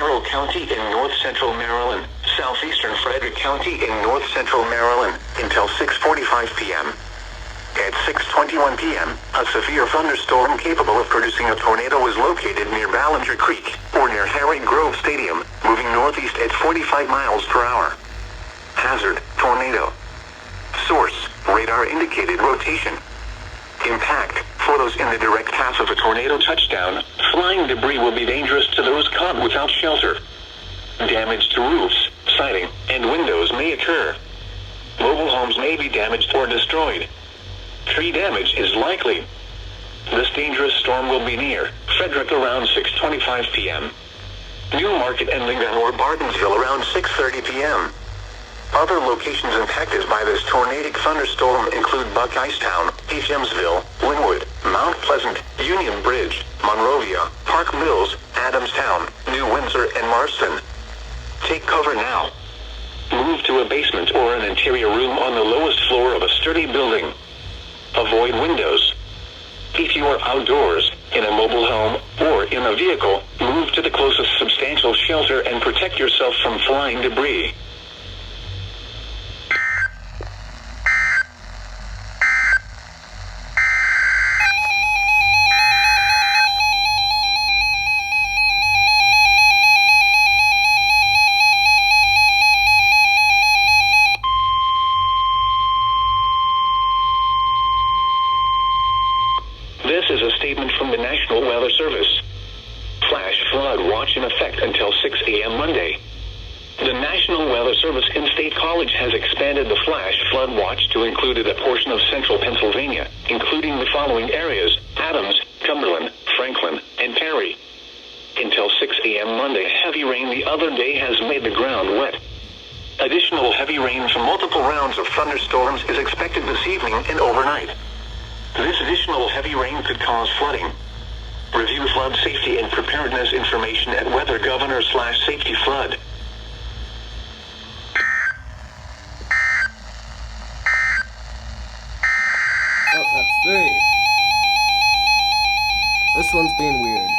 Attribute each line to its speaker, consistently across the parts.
Speaker 1: Carroll County in north-central Maryland, southeastern Frederick County in north-central Maryland, until 6:45 p.m. At 6:21 p.m., a severe thunderstorm capable of producing a tornado was located near Ballinger Creek, or near Harry Grove Stadium, moving northeast at 45 miles per hour. Hazard, tornado. Source, radar indicated rotation. Impact, photos in the direct path of a tornado touchdown. Flying debris will be dangerous to those caught without shelter. Damage to roofs, siding, and windows may occur. Mobile homes may be damaged or destroyed. Tree damage is likely. This dangerous storm will be near Frederick around 6:25 p.m. Newmarket and Lincoln or Bartonsville around 6:30 p.m. Other locations impacted by this tornadic thunderstorm include Buckeystown, Hamsville, Linwood, Mount Pleasant, Union Bridge, Monrovia, Park Mills, Adamstown, New Windsor, and Marston. Take cover now. Move to a basement or an interior room on the lowest floor of a sturdy building. Avoid windows. If you are outdoors, in a mobile home, or in a vehicle, move to the closest substantial shelter and protect yourself from flying debris. This is a statement from the National Weather Service. Flash flood watch in effect until 6 a.m. Monday. The National Weather Service in State College has expanded the flash flood watch to include a portion of central Pennsylvania, including the following areas: Adams, Cumberland, Franklin, and Perry. Until 6 a.m. Monday, heavy rain the other day has made the ground wet. Additional heavy rain from multiple rounds of thunderstorms is expected this evening and overnight. This additional heavy rain could cause flooding. Review flood safety and preparedness information at weathergovernor/safety flood.
Speaker 2: Oh, that's 3. This one's being weird.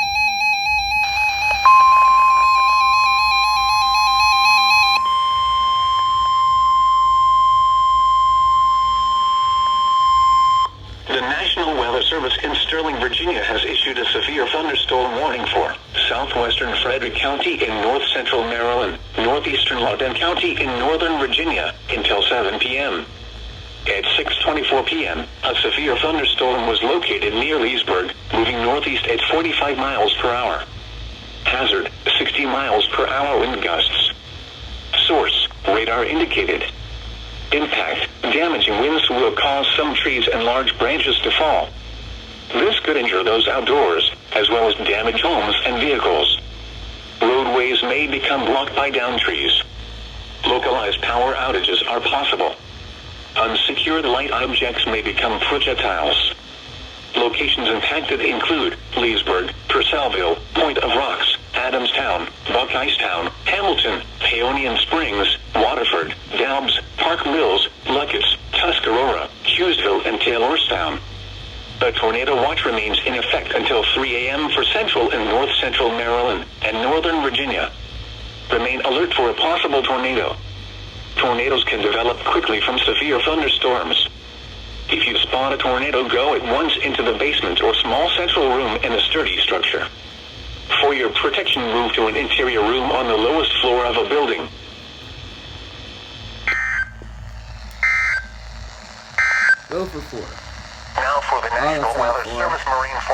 Speaker 1: The National Weather Service in Sterling, Virginia has issued a severe thunderstorm warning for southwestern Frederick County in north-central Maryland, northeastern Loudoun County in northern Virginia, until 7 p.m. At 6:24 p.m., a severe thunderstorm was located near Leesburg, moving northeast at 45 miles per hour. Hazard, 60 miles per hour wind gusts. Source, radar indicated. Impact, damaging winds will cause some trees and large branches to fall. This could injure those outdoors, as well as damage homes and vehicles. Roadways may become blocked by downed trees. Localized power outages are possible. Unsecured light objects may become projectiles. Locations impacted include Leesburg, Purcellville, Point of Rocks, Adamstown, Buckeystown, Hamilton, Paonian Springs, Waterford, Dobbs, Park Mills, Lucas, Tuscarora, Hughesville, and Taylorstown. A tornado watch remains in effect until 3 a.m. for central and north-central Maryland and northern Virginia. Remain alert for a possible tornado. Tornadoes can develop quickly from severe thunderstorms. If you spot a tornado, go at once into the basement or small central room in a sturdy structure. For your protection, move to an interior room on the lowest floor of a building.
Speaker 2: Go for 4.
Speaker 1: Now for the National
Speaker 2: that's not
Speaker 1: Weather
Speaker 2: 4.
Speaker 1: Service Marine Force.